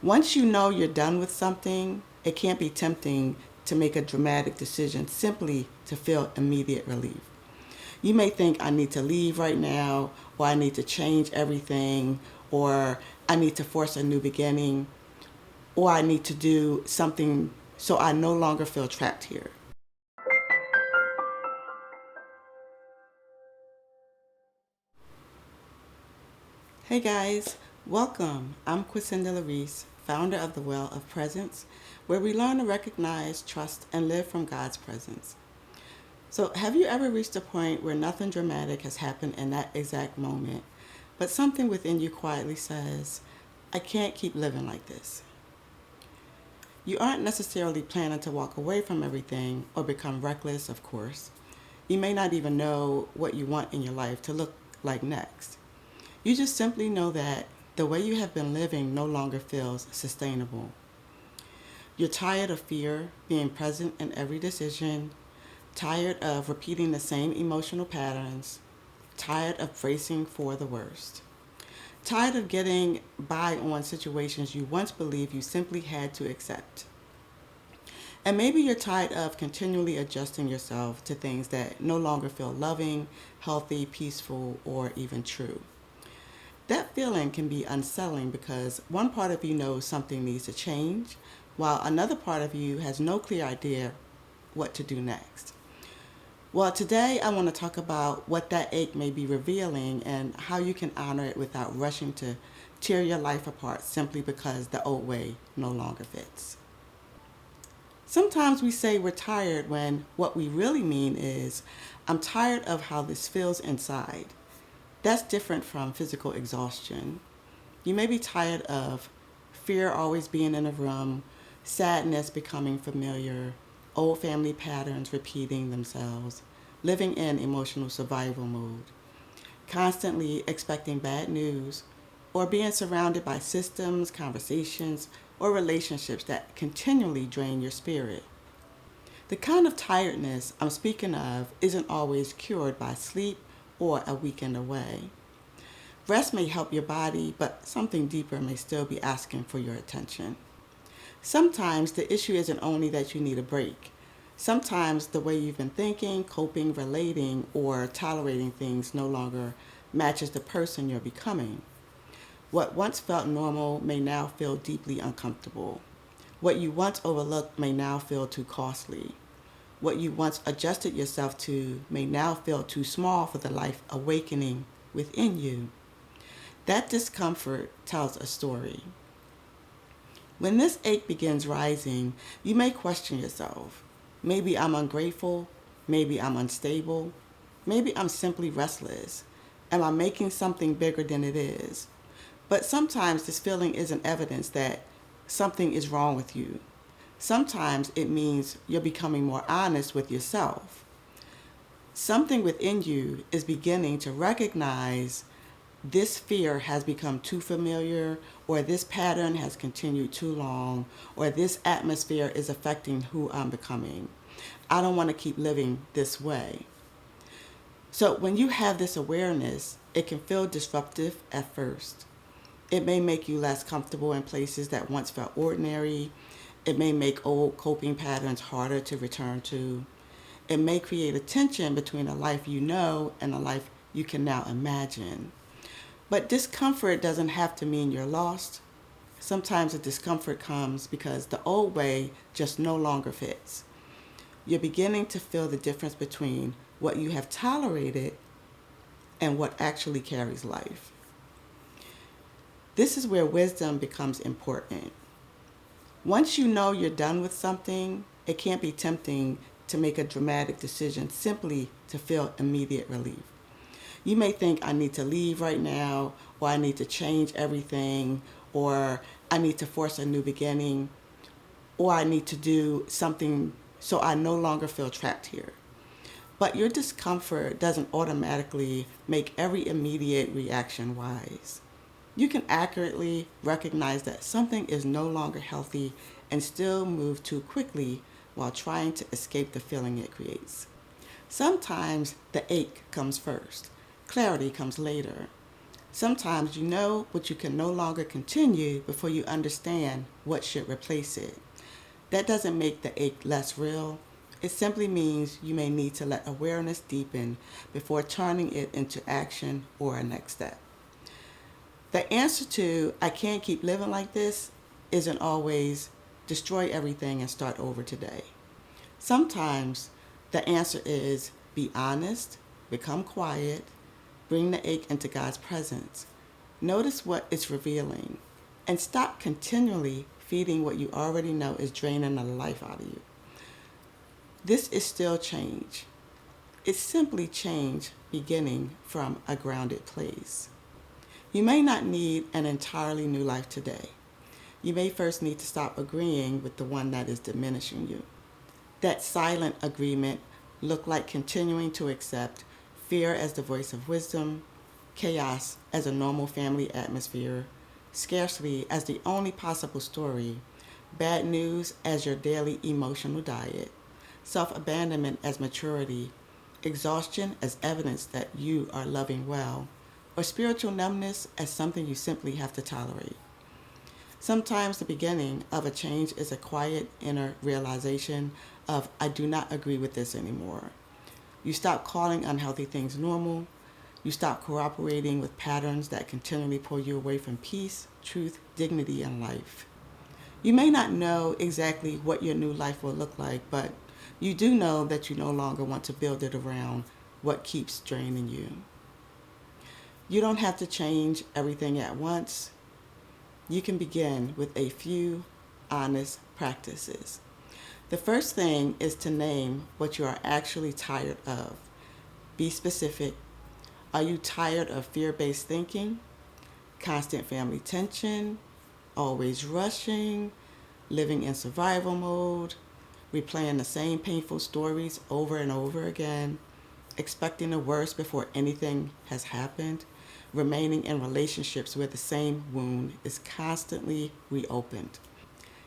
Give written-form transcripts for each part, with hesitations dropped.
Once you know you're done with something, it can't be tempting to make a dramatic decision simply to feel immediate relief. You may think, I need to leave right now, or I need to change everything, or I need to force a new beginning, or I need to do something so I no longer feel trapped here. Hey guys, welcome. I'm Quisinda Larice, founder of the Well of Presence, where we learn to recognize, trust, and live from God's presence. So, have you ever reached a point where nothing dramatic has happened in that exact moment, but something within you quietly says, I can't keep living like this? You aren't necessarily planning to walk away from everything or become reckless, of course. You may not even know what you want in your life to look like next. You just simply know that the way you have been living no longer feels sustainable. You're tired of fear being present in every decision, tired of repeating the same emotional patterns, tired of bracing for the worst, tired of getting by on situations you once believed you simply had to accept. And maybe you're tired of continually adjusting yourself to things that no longer feel loving, healthy, peaceful, or even true. That feeling can be unsettling because one part of you knows something needs to change, while another part of you has no clear idea what to do next. Well, today I want to talk about what that ache may be revealing and how you can honor it without rushing to tear your life apart simply because the old way no longer fits. Sometimes we say we're tired when what we really mean is, I'm tired of how this feels inside. That's different from physical exhaustion. You may be tired of fear always being in a room, sadness becoming familiar, old family patterns repeating themselves, living in emotional survival mode, constantly expecting bad news, or being surrounded by systems, conversations, or relationships that continually drain your spirit. The kind of tiredness I'm speaking of isn't always cured by sleep or a weekend away. Rest may help your body, but something deeper may still be asking for your attention. Sometimes the issue isn't only that you need a break. Sometimes the way you've been thinking, coping, relating, or tolerating things no longer matches the person you're becoming. What once felt normal may now feel deeply uncomfortable. What you once overlooked may now feel too costly. What you once adjusted yourself to may now feel too small for the life awakening within you. That discomfort tells a story. When this ache begins rising, you may question yourself. Maybe I'm ungrateful. Maybe I'm unstable. Maybe I'm simply restless. Am I making something bigger than it is? But sometimes this feeling isn't evidence that something is wrong with you. Sometimes it means you're becoming more honest with yourself. Something within you is beginning to recognize this fear has become too familiar, or this pattern has continued too long, or this atmosphere is affecting who I'm becoming. I don't want to keep living this way. So when you have this awareness, it can feel disruptive at first. It may make you less comfortable in places that once felt ordinary. It may make old coping patterns harder to return to. It may create a tension between a life you know and a life you can now imagine. But discomfort doesn't have to mean you're lost. Sometimes the discomfort comes because the old way just no longer fits. You're beginning to feel the difference between what you have tolerated and what actually carries life. This is where wisdom becomes important. Once you know you're done with something, it can't be tempting to make a dramatic decision simply to feel immediate relief. You may think, I need to leave right now, or I need to change everything, or I need to force a new beginning, or I need to do something so I no longer feel trapped here. But your discomfort doesn't automatically make every immediate reaction wise. You can accurately recognize that something is no longer healthy and still move too quickly while trying to escape the feeling it creates. Sometimes the ache comes first. Clarity comes later. Sometimes you know what you can no longer continue before you understand what should replace it. That doesn't make the ache less real. It simply means you may need to let awareness deepen before turning it into action or a next step. The answer to "I can't keep living like this" isn't always destroy everything and start over today. Sometimes the answer is be honest, become quiet, bring the ache into God's presence. Notice what it's revealing, and stop continually feeding what you already know is draining the life out of you. This is still change. It's simply change beginning from a grounded place. You may not need an entirely new life today. You may first need to stop agreeing with the one that is diminishing you. That silent agreement looked like continuing to accept fear as the voice of wisdom, chaos as a normal family atmosphere, scarcity as the only possible story, bad news as your daily emotional diet, self-abandonment as maturity, exhaustion as evidence that you are loving well, or spiritual numbness as something you simply have to tolerate. Sometimes the beginning of a change is a quiet inner realization of "I do not agree with this anymore." You stop calling unhealthy things normal. You stop cooperating with patterns that continually pull you away from peace, truth, dignity, and life. You may not know exactly what your new life will look like, but you do know that you no longer want to build it around what keeps draining you. You don't have to change everything at once. You can begin with a few honest practices. The first thing is to name what you are actually tired of. Be specific. Are you tired of fear-based thinking, constant family tension, always rushing, living in survival mode, replaying the same painful stories over and over again, expecting the worst before anything has happened, remaining in relationships where the same wound is constantly reopened?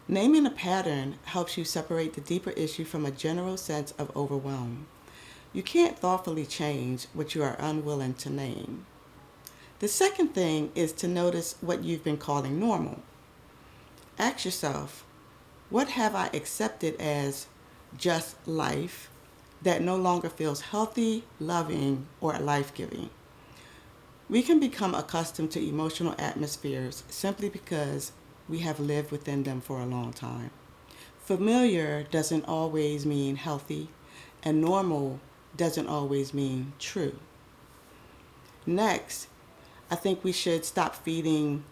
Naming a pattern helps you separate the deeper issue from a general sense of overwhelm. You can't thoughtfully change what you are unwilling to name. The second thing is to notice what you've been calling normal. Ask yourself, what have I accepted as just life that no longer feels healthy, loving, or life-giving? We can become accustomed to emotional atmospheres simply because we have lived within them for a long time. Familiar doesn't always mean healthy, and normal doesn't always mean true. Next, I think we should stop feeding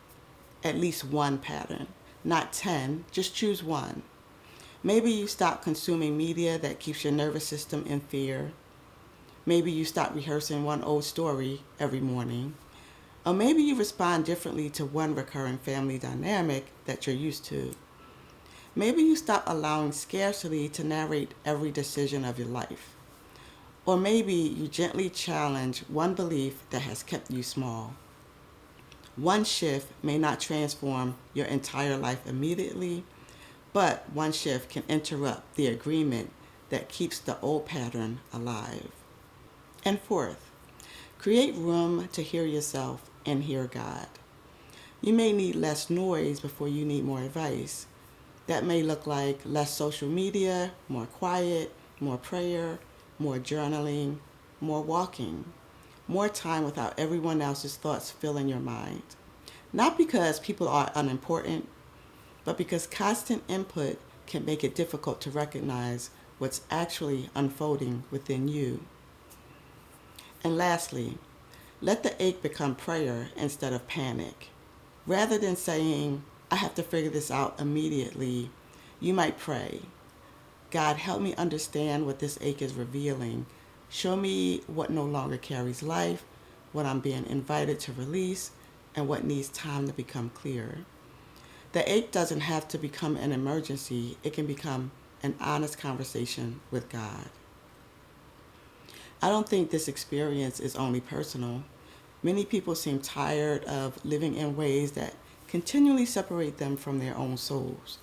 at least one pattern, not 10, just choose one. Maybe you stop consuming media that keeps your nervous system in fear. Maybe you stop rehearsing one old story every morning. Or maybe you respond differently to one recurring family dynamic that you're used to. Maybe you stop allowing scarcity to narrate every decision of your life. Or maybe you gently challenge one belief that has kept you small. One shift may not transform your entire life immediately, but one shift can interrupt the agreement that keeps the old pattern alive. And fourth, create room to hear yourself and hear God. You may need less noise before you need more advice. That may look like less social media, more quiet, more prayer, more journaling, more walking, more time without everyone else's thoughts filling your mind. Not because people are unimportant, but because constant input can make it difficult to recognize what's actually unfolding within you. And lastly, let the ache become prayer instead of panic. Rather than saying, "I have to figure this out immediately," you might pray, "God, help me understand what this ache is revealing. Show me what no longer carries life, what I'm being invited to release, and what needs time to become clear." The ache doesn't have to become an emergency. It can become an honest conversation with God. I don't think this experience is only personal. Many people seem tired of living in ways that continually separate them from their own souls.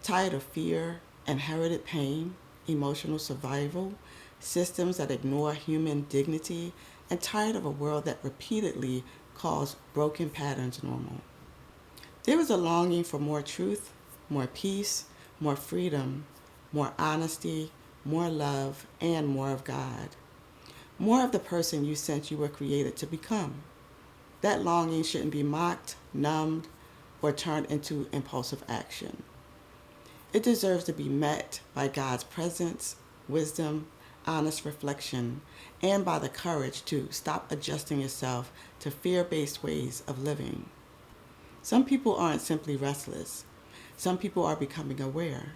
Tired of fear, inherited pain, emotional survival, systems that ignore human dignity, and tired of a world that repeatedly calls broken patterns normal. There is a longing for more truth, more peace, more freedom, more honesty, more love, and more of God. More of the person you sense you were created to become. That longing shouldn't be mocked, numbed, or turned into impulsive action. It deserves to be met by God's presence, wisdom, honest reflection, and by the courage to stop adjusting yourself to fear-based ways of living. Some people aren't simply restless. Some people are becoming aware.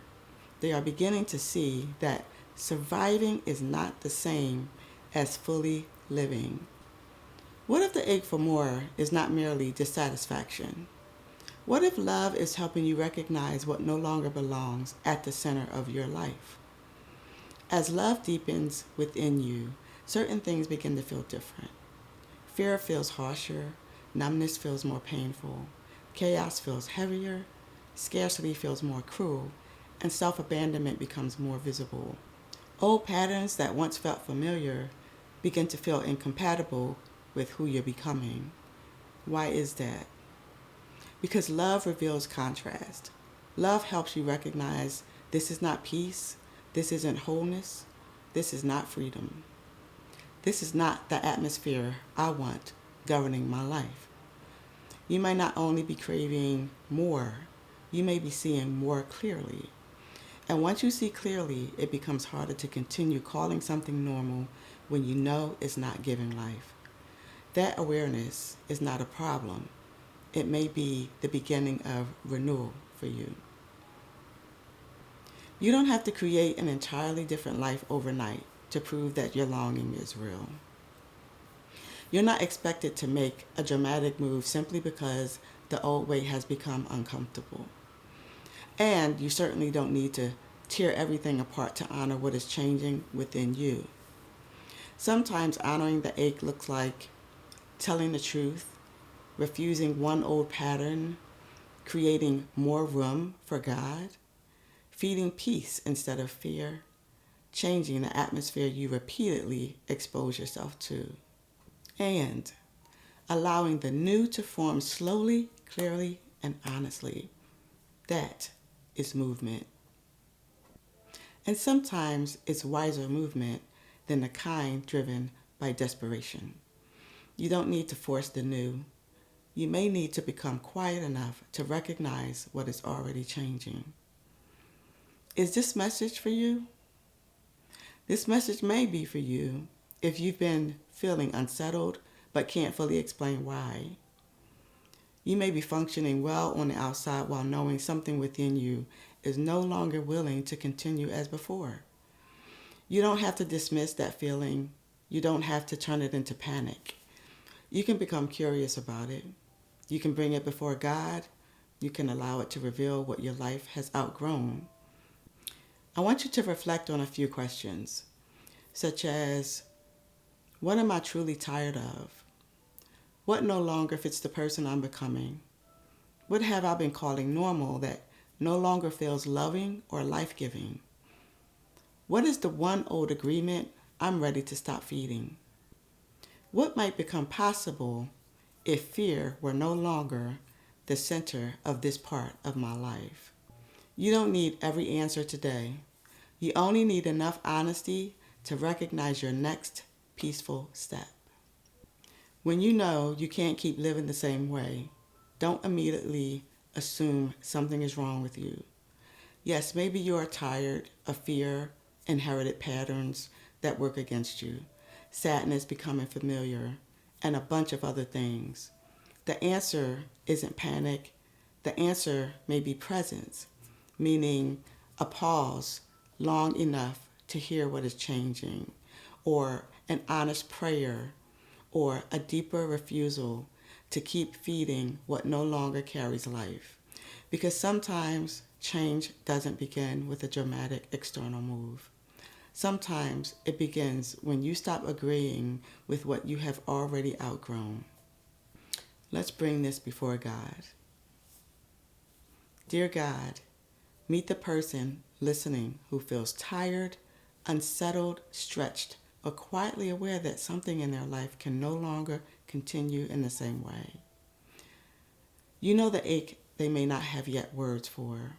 They are beginning to see that surviving is not the same as fully living. What if the ache for more is not merely dissatisfaction? What if love is helping you recognize what no longer belongs at the center of your life? As love deepens within you, certain things begin to feel different. Fear feels harsher, numbness feels more painful, chaos feels heavier, scarcity feels more cruel, and self-abandonment becomes more visible. Old patterns that once felt familiar begin to feel incompatible with who you're becoming. Why is that? Because love reveals contrast. Love helps you recognize this is not peace, this isn't wholeness, this is not freedom. This is not the atmosphere I want governing my life. You may not only be craving more, you may be seeing more clearly. And once you see clearly, it becomes harder to continue calling something normal when you know it's not giving life. That awareness is not a problem. It may be the beginning of renewal for you. You don't have to create an entirely different life overnight to prove that your longing is real. You're not expected to make a dramatic move simply because the old way has become uncomfortable. And you certainly don't need to tear everything apart to honor what is changing within you. Sometimes honoring the ache looks like telling the truth, refusing one old pattern, creating more room for God, feeding peace instead of fear, changing the atmosphere you repeatedly expose yourself to, and allowing the new to form slowly, clearly, and honestly. That is movement. And sometimes it's wiser movement than the kind driven by desperation. You don't need to force the new. You may need to become quiet enough to recognize what is already changing. Is this message for you? This message may be for you if you've been feeling unsettled but can't fully explain why. You may be functioning well on the outside while knowing something within you is no longer willing to continue as before. You don't have to dismiss that feeling. You don't have to turn it into panic. You can become curious about it. You can bring it before God. You can allow it to reveal what your life has outgrown. I want you to reflect on a few questions, such as, what am I truly tired of? What no longer fits the person I'm becoming? What have I been calling normal that no longer feels loving or life-giving? What is the one old agreement I'm ready to stop feeding? What might become possible if fear were no longer the center of this part of my life? You don't need every answer today. You only need enough honesty to recognize your next peaceful step. When you know you can't keep living the same way, don't immediately assume something is wrong with you. Yes, maybe you are tired of fear, inherited patterns that work against you, sadness becoming familiar, and a bunch of other things. The answer isn't panic. The answer may be presence, meaning a pause long enough to hear what is changing, or an honest prayer, or a deeper refusal to keep feeding what no longer carries life. Because sometimes change doesn't begin with a dramatic external move. Sometimes it begins when you stop agreeing with what you have already outgrown. Let's bring this before God. Dear God, meet the person listening who feels tired, unsettled, stretched, or quietly aware that something in their life can no longer continue in the same way. You know the ache they may not have yet words for.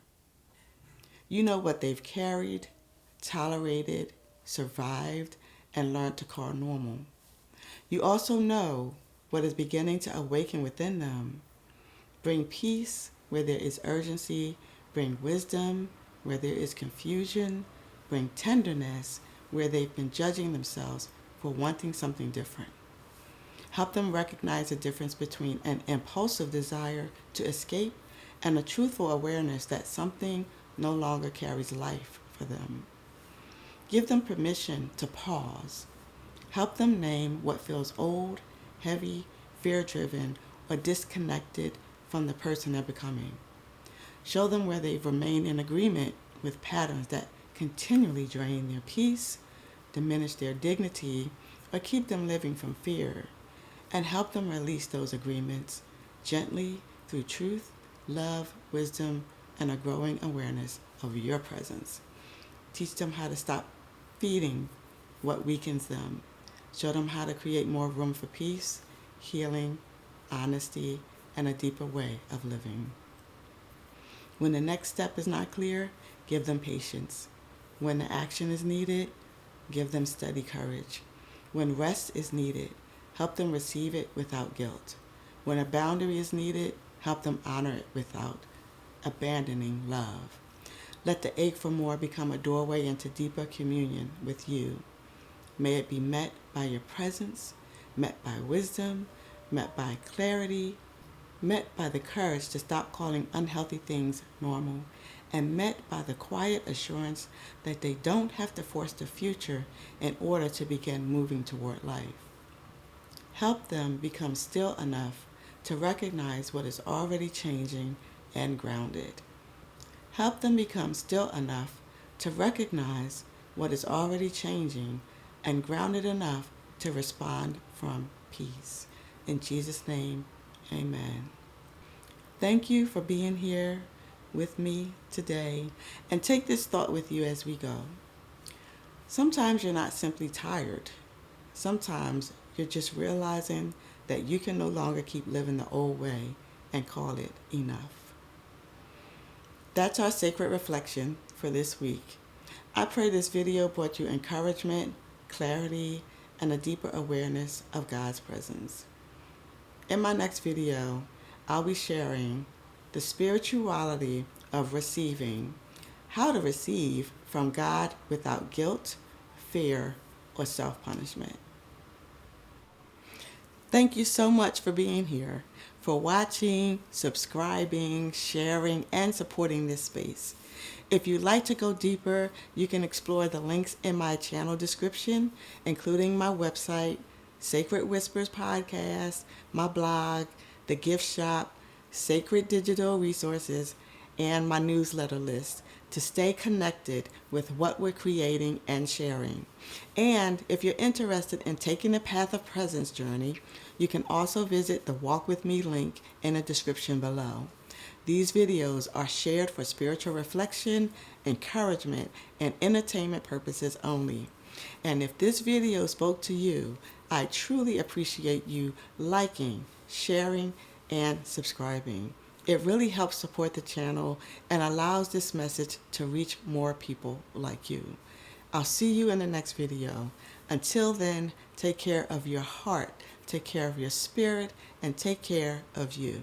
You know what they've carried, tolerated, survived, and learned to call normal. You also know what is beginning to awaken within them. Bring peace where there is urgency. Bring wisdom where there is confusion. Bring tenderness where they've been judging themselves for wanting something different. Help them recognize the difference between an impulsive desire to escape and a truthful awareness that something no longer carries life for them. Give them permission to pause. Help them name what feels old, heavy, fear-driven, or disconnected from the person they're becoming. Show them where they've remained in agreement with patterns that continually drain their peace, diminish their dignity, or keep them living from fear. And help them release those agreements gently through truth, love, wisdom, and a growing awareness of your presence. Teach them how to stop feeding what weakens them. Show them how to create more room for peace, healing, honesty, and a deeper way of living. When the next step is not clear, give them patience. When the action is needed, give them steady courage. When rest is needed, help them receive it without guilt. When a boundary is needed, help them honor it without abandoning love. Let the ache for more become a doorway into deeper communion with you. May it be met by your presence, met by wisdom, met by clarity, met by the courage to stop calling unhealthy things normal, and met by the quiet assurance that they don't have to force the future in order to begin moving toward life. Help them become still enough to recognize what is already changing and grounded. Help them become still enough to recognize what is already changing and grounded enough to respond from peace. In Jesus' name, amen. Thank you for being here with me today, and take this thought with you as we go. Sometimes you're not simply tired. Sometimes you're just realizing that you can no longer keep living the old way and call it enough. That's our sacred reflection for this week. I pray this video brought you encouragement, clarity, and a deeper awareness of God's presence. In my next video, I'll be sharing the spirituality of receiving, how to receive from God without guilt, fear, or self-punishment. Thank you so much for being here, for watching, subscribing, sharing, and supporting this space. If you'd like to go deeper, you can explore the links in my channel description, including my website, Sacred Whispers Podcast, my blog, the gift shop, sacred digital resources, and my newsletter list to stay connected with what we're creating and sharing. And if you're interested in taking the Path of Presence journey, you can also visit the Walk With Me link in the description below. These videos are shared for spiritual reflection, encouragement, and entertainment purposes only. And if this video spoke to you, I truly appreciate you liking, sharing, and subscribing. It really helps support the channel and allows this message to reach more people like you. I'll see you in the next video. Until then, take care of your heart, take care of your spirit, and take care of you.